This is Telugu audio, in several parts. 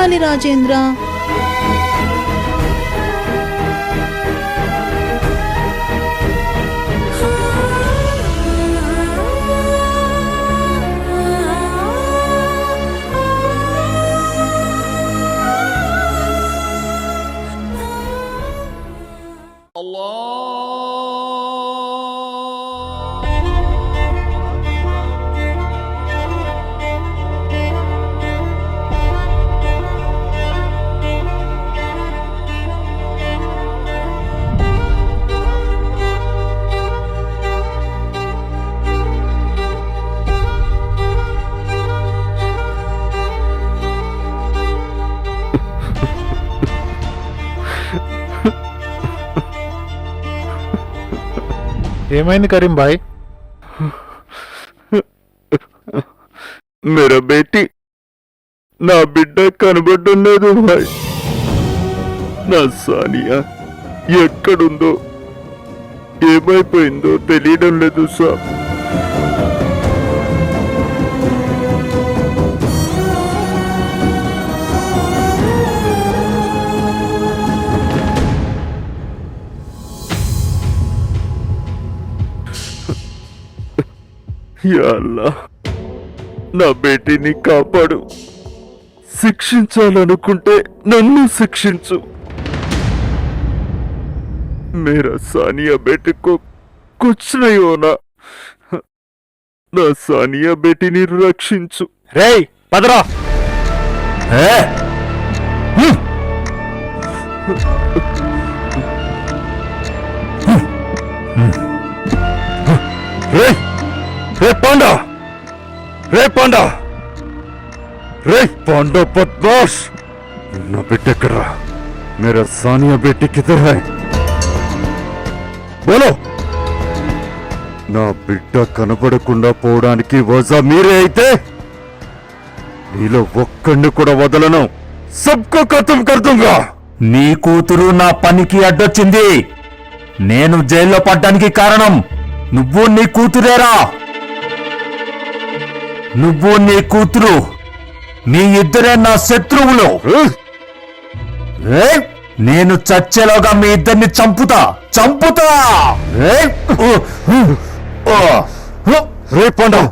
చేయాలి రాజేంద్ర? ఏమైంది కరీం భాయ్? మేరా బేటీ, నా బిడ్డ కనబడడం లేదు భాయ్. నా సానియా ఎక్కడుందో ఏమైపోయిందో తెలియడం లేదు సార్. యా అల్లాహ్, నా బేటీని కాపాడు. శిక్షించాలనుకుంటే నన్ను శిక్షించు. మేరా సానియా బేటీ కో కుచ్ నహీ హోనా. నా సానియా బేటీని రక్షించు. రేయ్ పదరా! రే పాండా, రే పాండా, రే पांडा बदमाश, ना बेटे करा। मेरा सानिया बेटी किधर है? बोलो। నా బిడ్డ కనబడకుండా పోవడానికి వజా మీరే అయితే నీలో ఒక్కడిని కూడా వదలను. సబ్కో ఖతం కర్ దూంగా. నీ కూతురు నా పనికి అడ్డొచ్చింది. నేను జైల్లో పడ్డానికి కారణం నువ్వు నీ కూతురేరా. నువ్వు నీ కూతురు, మీ ఇద్దరే నా శత్రువులు. నేను చచ్చేలోగా మీ ఇద్దరిని చంపుతా. రే పాండా,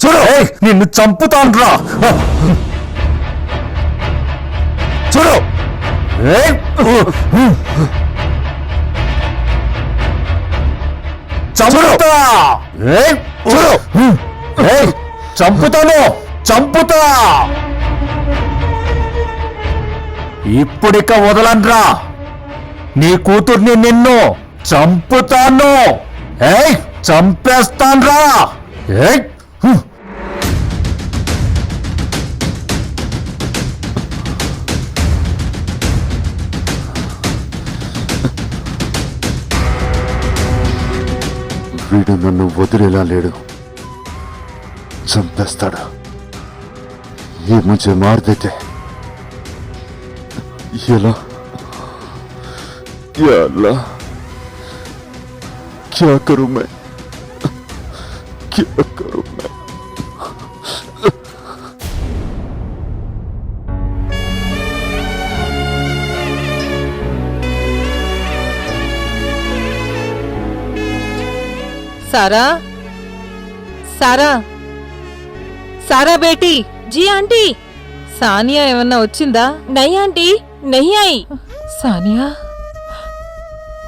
చూడు, నిన్ను చంపుతాన్రా. చూడు, చంపుతా. చూడు, చంపుతా. ఇప్పుడిక వదలన్రా. నీ కూతుర్ని నిన్ను చంపుతాను. చంపేస్తాన్రా. వీడు నన్ను వదిలేలా లేడు, చంపేస్తాడు. ये मुझे मार देते, ये या अल्लाह, क्या करूं मैं, क्या करूं मैं? सारा, सारा, सारा बेटी। जी आंटी। सानिया ఏమన్నా వచ్చిందా? नहीं आंटी, नहीं आई। सानिया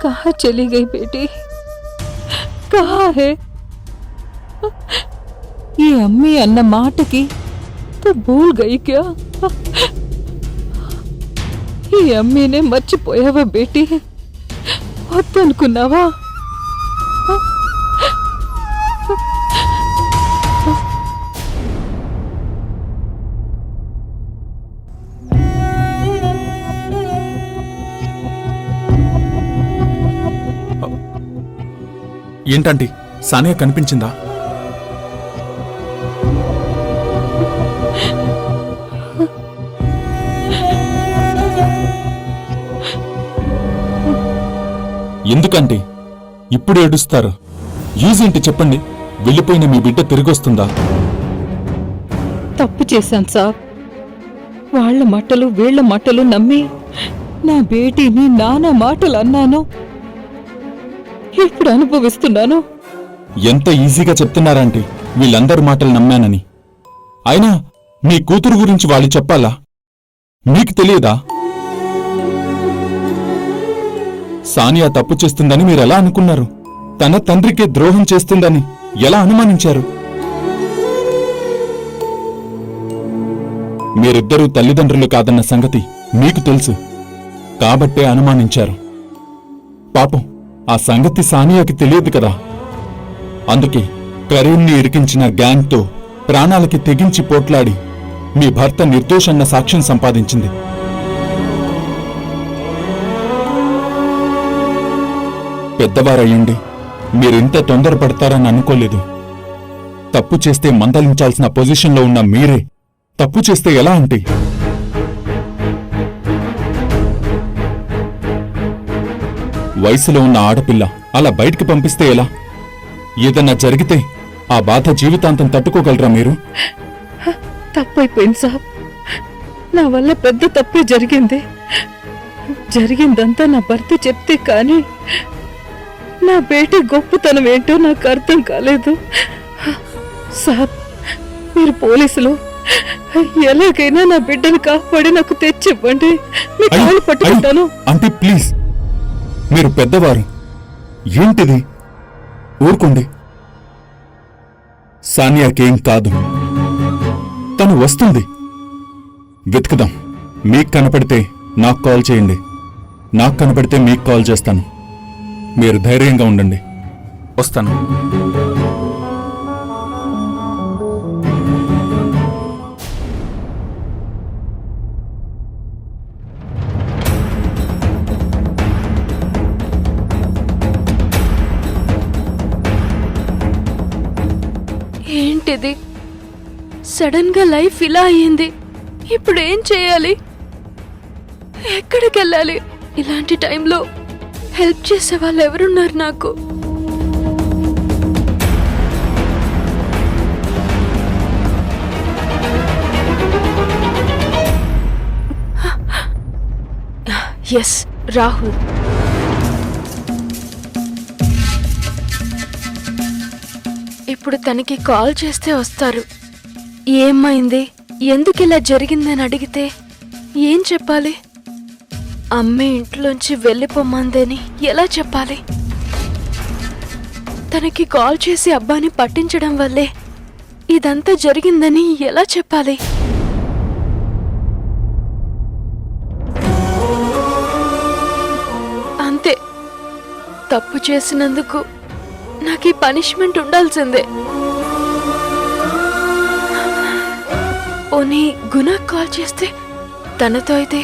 कहाँ चली गई बेटी? कहाँ है? ये अम्मी अन्न माट की तो भूल गई क्या? ये अम्मी ने మర్చిపోయావా बेटी? వద్దనుకున్నావా? ఏంటంటీ, సానియా కనిపించిందా? ఎందుకంటే ఇప్పుడు ఏడుస్తారు? యూజ్ ఏంటి చెప్పండి. వెళ్ళిపోయిన మీ బిడ్డ తిరిగొస్తుందా? తప్పు చేశాను సార్. వాళ్ళ మాటలు వీళ్ళ మాటలు నమ్మి నా బేటీని నానా మాటలు అన్నాను. ఇప్పుడు అనుభవిస్తున్నాను. ఎంత ఈజీగా చెప్తున్నారంటే వీళ్ళందరి మాటలు నమ్మానని. అయినా మీ కూతురు గురించి వాళ్ళు చెప్పాలా? మీకు తెలియదా? సానియా తప్పు చేస్తుందని మీరెలా అనుకున్నారు? తన తండ్రికే ద్రోహం చేస్తుందని ఎలా అనుమానించారు? మీరిద్దరూ తల్లిదండ్రులు కాదన్న సంగతి మీకు తెలుసు కాబట్టే అనుమానించారు. పాపం ఆ సంగతి సానియాకి తెలియదు కదా. అందుకే కరీంని ఇరికించిన గ్యాంగ్తో ప్రాణాలకి తెగించి పోట్లాడి మీ భర్త నిర్దోషన్న సాక్ష్యం సంపాదించింది. పెద్దవారయ్యుండి మీరింత తొందరపడతారని అనుకోలేదు. తప్పు చేస్తే మందలించాల్సిన పొజిషన్లో ఉన్న మీరే తప్పు చేస్తే ఎలా అంటే? వయసులో ఉన్న ఆడపిల్ల అలా బయటికి పంపిస్తే ఎలా? ఏదన్నా జరిగితే ఆ బాధ జీవితాంతం తట్టుకోగలరా మీరు? తప్పైపోయింది సాబ్. నా వల్ల పెద్ద తప్పే జరిగింది. జరిగిందంతా నా భర్త చెప్తే కానీ నా బేటీ గొప్పతనం ఏంటో నాకు అర్థం కాలేదు. సాబ్, మీరు పోలీసులు, ఎలాగైనా నా బిడ్డను కాపాడి నాకు తెచ్చివ్వండి. మీ కాళ్ళు పట్టుకుంటాను. అంటే ప్లీజ్, మీరు పెద్దవారు. ఏంటిది? ఊరుకోండి. సానియాకేం కాదు, తను వస్తుంది. వెతుకుదాం. మీకు కనపడితే నాకు కాల్ చేయండి, నాకు కనపడితే మీకు కాల్ చేస్తాను. మీరు ధైర్యంగా ఉండండి. వస్తాను. ఏంటిది? సడన్ గా లైఫ్ ఇలా అయ్యింది. ఇప్పుడు ఏం చేయాలి? ఎక్కడికి వెళ్ళాలి? ఇలాంటి టైంలో హెల్ప్ చేసే వాళ్ళు ఎవరున్నారు నాకు? ఎస్, రాహుల్. ఇప్పుడు తనకి కాల్ చేస్తే వస్తారు. ఏమైంది, ఎందుకు ఇలా జరిగిందని అడిగితే ఏం చెప్పాలి? అమ్మే ఇంట్లోంచి వెళ్ళిపోమ్మందని ఎలా చెప్పాలి? తనకి కాల్ చేసి అబ్బాని పట్టించడం వల్లే ఇదంతా జరిగిందని ఎలా చెప్పాలి? అంతే, తప్పు చేసినందుకు నాకు ఈ పనిష్మెంట్ ఉండాల్సిందే. పోనీ గుణ కాల్ చేస్తే తనతో అయితే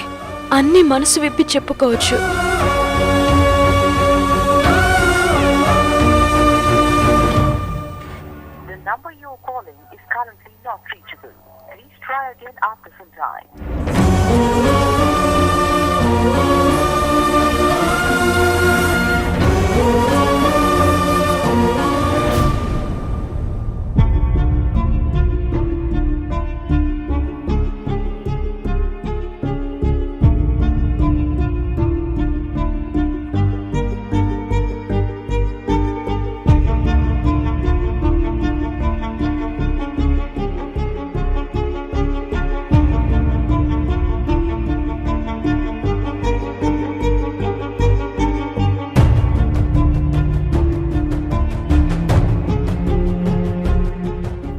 అన్ని మనసు విప్పి చెప్పుకోవచ్చు. The number you're calling is currently not reachable. Please try again after some time.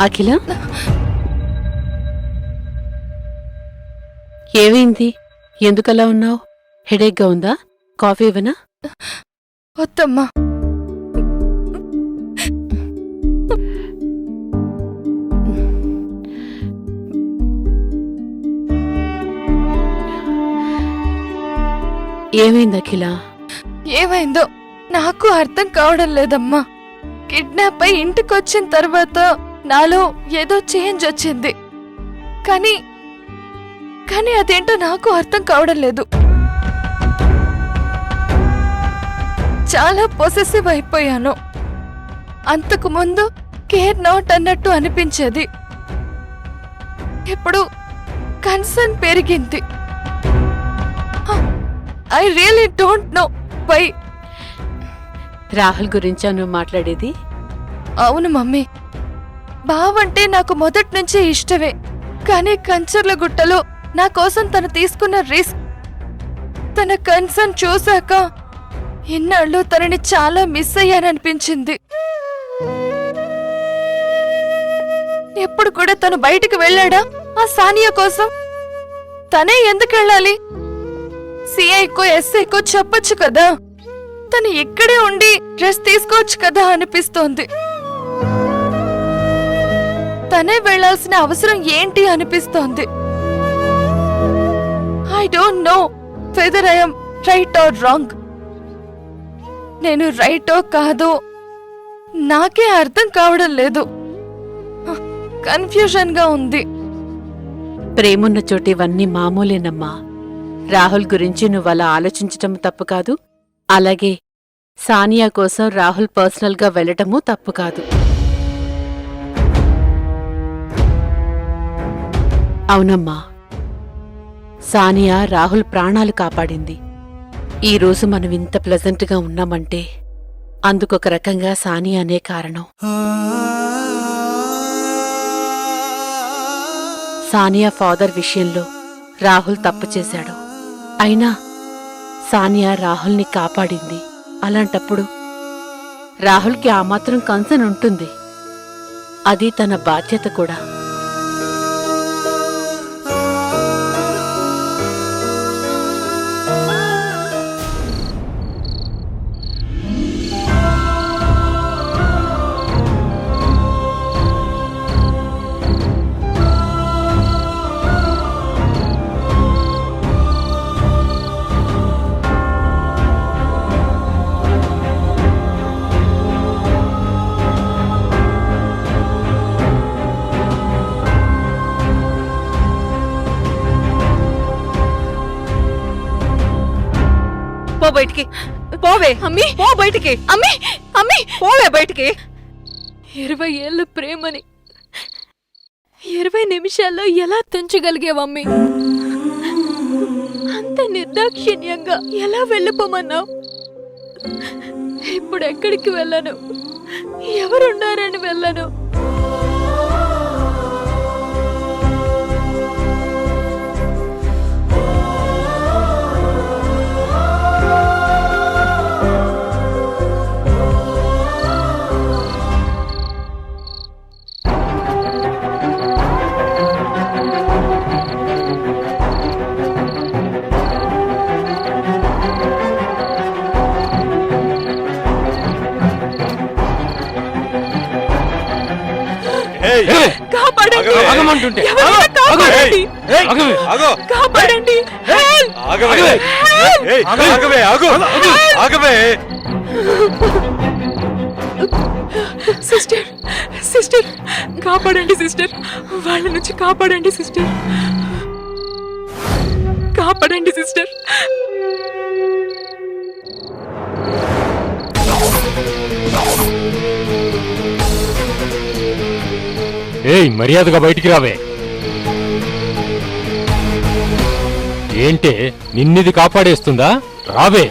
అఖిల, ఏమైంది? ఎందుకలా ఉన్నావు? హెడేక్గా ఉందా? కాఫీ ఇవ్వనా? వద్దమ్మా. ఏమైంది అఖిల? ఏమైందో నాకు అర్థం కావడం లేదమ్మా. కిడ్నాప్ అయి ఇంటికొచ్చిన తర్వాత నాలో ఏదో చేంజ్ వచ్చింది. కానీ అదేంటో నాకు అర్థం కావడం లేదు. చాలా పొసెసివ్ అయిపోయాను. అంతకు ముందు కేర్ నాట్ అన్నట్టు అనిపించేది. ఇప్పుడు కన్సర్న్ పెరిగింది. I really don't know why. Rahul గురించా నువ్వు మాట్లాడేది? అవును మమ్మీ, బావంటే నాకు మొదటి నుంచే ఇష్టమే. కానీ కంచర్లగుట్టలో నా కోసం తను తీసుకున్న రిస్క్, తన కన్సర్న్ చూశాక ఇన్నాళ్ళు తనని చాలా మిస్ అయ్యాననిపించింది. ఎప్పుడు కూడా తను బయటికి వెళ్ళాడా ఆ సానియా కోసం? తనే ఎందుకు వెళ్ళాలి? సిఐకో ఎస్ఐకో చెప్పొచ్చు కదా, తను ఇక్కడే ఉండి రెస్ట్ తీసుకోవచ్చు కదా అనిపిస్తోంది. తనే వెళ్లాల్సిన అవసరం ఏంటి అనిపిస్తోంది. I don't know whether I am right are wrong. నేను రైటో కాదో నాకే అర్థం కావడం లేదు. కన్ఫ్యూజన్ గా ఉంది. ప్రేమున్న చోట ఇవన్నీ మామూలేనమ్మా. రాహుల్ గురించి నువ్వలా ఆలోచించటం తప్పు కాదు. అలాగే సానియా కోసం రాహుల్ పర్సనల్ గా వెళ్లటమూ తప్పు కాదు. అవునమ్మా, సానియా రాహుల్ ప్రాణాలు కాపాడింది. ఈ రోజు మనం ఇంత ప్లెజెంట్ గా ఉన్నామంటే అందుకొక రకంగా సానియానే కారణం. సానియా ఫాదర్ విషయంలో రాహుల్ తప్పు చేశాడు. అయినా సానియా రాహుల్ని కాపాడింది. అలాంటప్పుడు రాహుల్కి ఆ మాత్రం కన్సర్న్ ఉంటుంది. అది తన బాధ్యత కూడా. పో బయటికి, పోవే అమ్మి, పో బయటికి అమ్మి, అమ్మి పోవే బయటికి. 20 ఏళ్ల ప్రేమని 20 నిమిషాల్లో ఎలా తుంచగలిగేవమ్మి? అంత నిర్దాక్షిణ్యంగా ఎలా వెళ్ళిపోమన్నావు? ఇప్పుడు ఎక్కడికి వెళ్ళను? ఎవరున్నారని వెళ్ళను? కాపాడండి, ఎవరైనా కాపాడండి, కాపాడండి, సిస్టర్, సిస్టర్ కాపాడండి సిస్టర్, వాళ్ళ నుంచి కాపాడండి సిస్టర్, కాపాడండి సిస్టర్. ఏయ్, మర్యాదగా బయటికి రావే. ఏంటే నిన్నిది కాపాడేస్తుందా? రావే.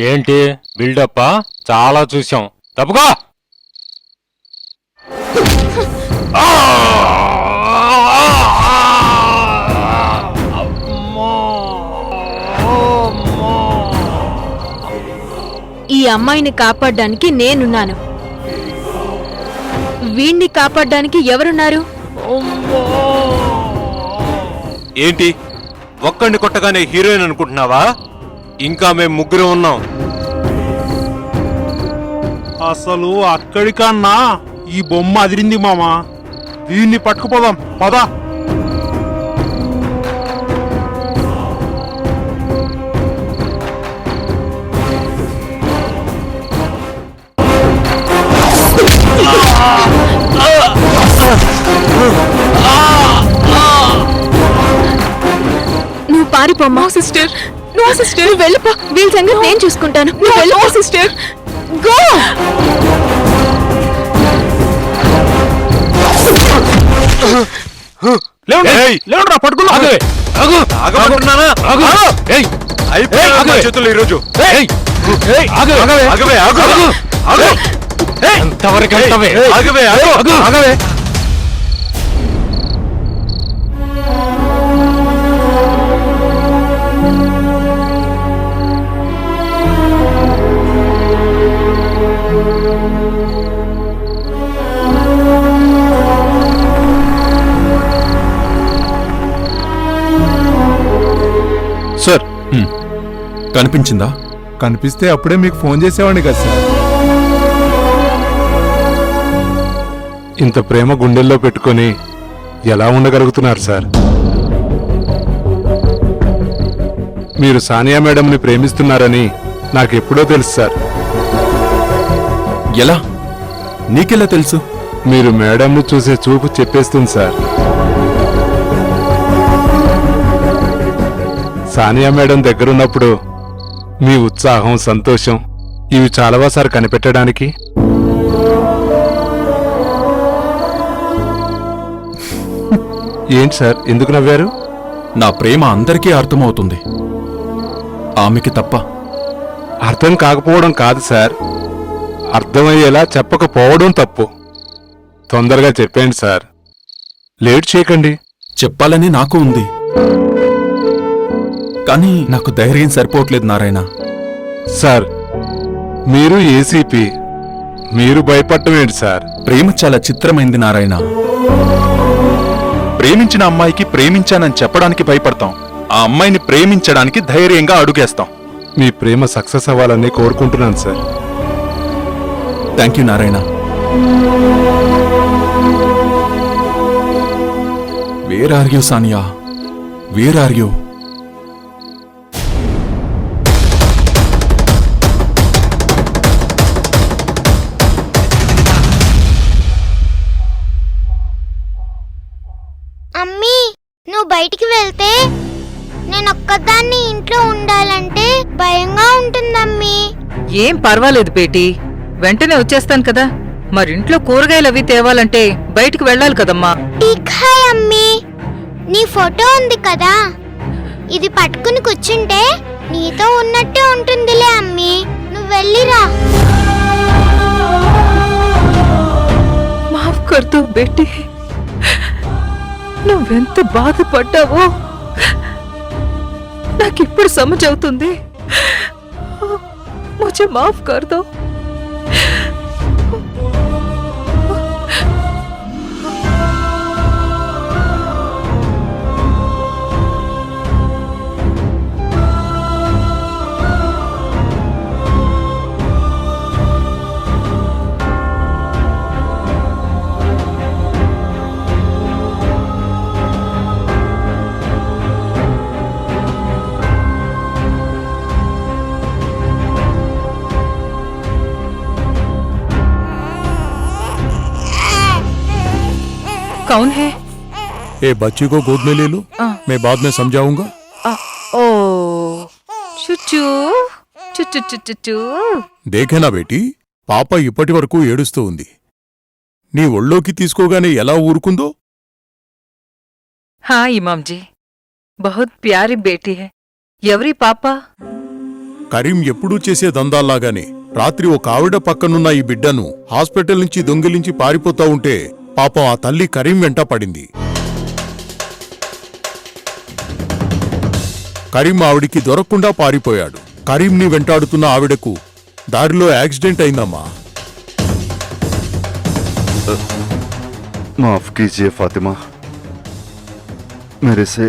ఏంటి బిల్డప్పా? చాలా చూసాం. తప్పుగా ఈ అమ్మాయిని కాపాడడానికి నేనున్నాను. వీణ్ణి కాపాడడానికి ఎవరున్నారు? ఏంటి ఒక్కడిని కొట్టగానే హీరోయిన్ అనుకుంటున్నావా? ఇంకా మేము ముగ్గురు ఉన్నాం. అసలు అక్కడికన్నా ఈ బొమ్మ అదిరింది మామా. దీన్ని పట్టుకుపోదాం పదా. ఆ నువ్వు పారిపోమ్మా సిస్టర్. నువ్వు సిస్టర్ వెళ్ళిపో. వీళ్ళ సంగతి నేను చూసుకుంటాను. నువ్వు వెళ్ళిపో సిస్టర్. గో. లేవురా పట్టుకున్నా ఆగమంటున్నానా? అయిపోయాయి నా చేతులు ఈరోజు. ఆగవే, ఆగు. ఆగవే, ఆగవే. సార్ కనిపించిందా? కనిపిస్తే అప్పుడే మీకు ఫోన్ చేసేవాడిని కదా సార్. ఇంత ప్రేమ గుండెల్లో పెట్టుకొని ఎలా ఉండగలుగుతున్నారు సార్? మీరు సానియా మేడంని ప్రేమిస్తున్నారని నాకెప్పుడో తెలుసు సార్. ఎలా? నీకెలా తెలుసు? మీరు మేడంను చూసే చూపు చెప్పేస్తుంది సార్. సానియా మేడం దగ్గరున్నప్పుడు మీ ఉత్సాహం, సంతోషం ఇవి చాలావా సార్ కనిపెట్టడానికి? ఏంటి సార్ ఎందుకు నవ్వారు? నా ప్రేమ అందరికీ అర్థమవుతుంది, ఆమెకి తప్ప. అర్థం కాకపోవడం కాదు సార్, అర్థమయ్యేలా చెప్పకపోవడం తప్పు. తొందరగా చెప్పండి సార్, లేట్ చేయకండి. చెప్పాలని నాకు ఉంది, కానీ నాకు ధైర్యం సరిపోవట్లేదు నారాయణ. సార్ మీరు ఏసీపీ, మీరు భయపడటం ఏంటి సార్? ప్రేమ చాలా చిత్రమైంది నారాయణ. ప్రేమించిన అమ్మాయికి ప్రేమించానని చెప్పడానికి భయపడతాం, ఆ అమ్మాయిని ప్రేమించడానికి ధైర్యంగా అడుగేస్తాం. మీ ప్రేమ సక్సెస్ అవ్వాలని కోరుకుంటున్నాను sir. Thank you Narayana. Where are you Sania, where are you? అమ్మీ, నువ్వు బయటికి వెళ్తే నేను ఒక్కదాన్ని ఇంట్లో ఉండాలంటే భయంగా ఉంటుందమ్మీ. ఏం పర్వాలేదు బేటీ, వెంటనే వచ్చేస్తాను కదా. మరింట్లో కూరగాయలు అవి తేవాలంటే బయటికి వెళ్ళాలి కదమ్మా. ఠీక్ హై అమ్మీ, నీ ఫోటో ఉంది కదా, ఇది పట్టుకుని కూర్చుంటే నీతో ఉన్నట్టే ఉంటుందిలే అమ్మీ. నువ్వు వెళ్ళిరా. మాఫ్ కర్తో బేటీ, నువ్వెంత బాధపడ్డావో నాకిప్పుడు సమజ్ అవుతుంది. ముझे మాఫ్ కర్ దో. कौन है? ए बच्ची को गोद में ले लो, मैं बाद में समझाऊंगा. ओ చుచ్చు చుచ్చు చుచ్చు చూ. దేఖేనా బేటీ, పాప ఇప్పటి వరకు ఏడుస్తూ ఉంది. నీ ఒళ్ళోకి తీసుకోగానే ఎలా ఊరుకుందో. हाँ इमाम जी, बहुत प्यारी बेटी है. ఎవరి పాప? కరీం ఎప్పుడూ చేసే దందాల్లాగానే రాత్రి ఒక ఆవిడ పక్కనున్న ఈ బిడ్డను హాస్పిటల్ నుంచి దొంగిలించి పారిపోతా ఉంటే పాపం ఆ తల్లి కరీం వెంట పడింది. కరీం ఆవిడికి దొరకకుండా పారిపోయాడు. కరీంని వెంటాడుతున్న ఆవిడకు దారిలో యాక్సిడెంట్ అయిందమ్మా. माफ कीजिए फातिमा, मेरे से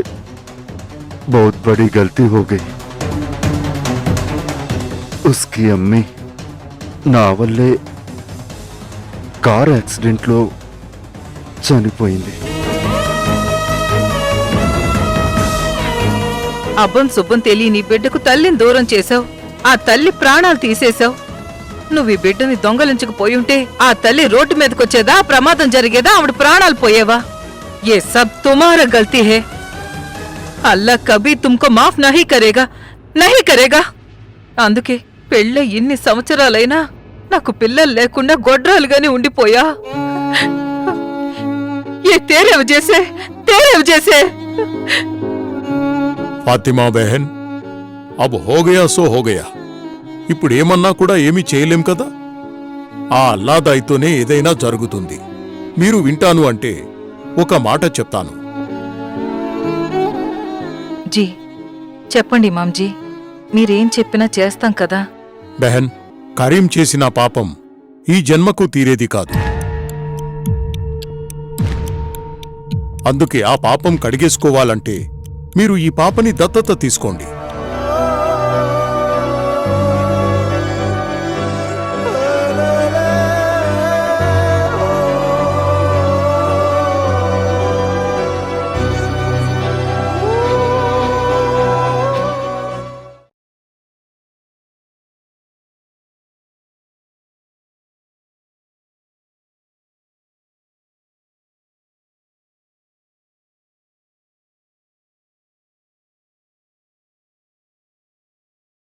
बहुत बड़ी गलती हो गई. उसकी अम्मी నా వల్లే కార్ యాక్సిడెంట్లో చనిపోయింది. అబ్బం శుభం తెలియని బిడ్డకు తల్లిని దూరం చేశావు, ఆ తల్లి ప్రాణాలు తీసేశావు. నువ్వు ఈ బిడ్డని దొంగలించకపోయుంటే ఆ తల్లి రోడ్డు మీదకొచ్చేదా, ప్రమాదం జరిగేదా, ఆవిడ ప్రాణాలు పోయేవా? ఏ సబ్ తుమారా గల్తీ హే. అల్లా కభీ తుమ్కో మాఫ్ నహీ కరేగా, నహీ కరేగా. అందుకే పెళ్ళ ఇన్ని సంవత్సరాలైనా నాకు పిల్లలు లేకుండా గొడ్రాలుగానే ఉండిపోయా. ఏ తేరేవ్ జేసే ఫాతిమా బెహన్, అబ్ హోగయా సో హోగయా. ఇప్పుడేమన్నా కూడా ఏమీ చేయలేం కదా. ఆ అల్లాదాయితోనే ఏదైనా జరుగుతుంది. మీరు వింటాను అంటే ఒక మాట చెప్తాను. జీ చెప్పండి మామ్జీ, మీరేం చెప్పినా చేస్తాం కదా. బెహన్, కరీం చేసిన పాపం ఈ జన్మకు తీరేది కాదు. అందుకే ఆ పాపం కడిగేసుకోవాలంటే మీరు ఈ పాపని దత్తత తీసుకోండి.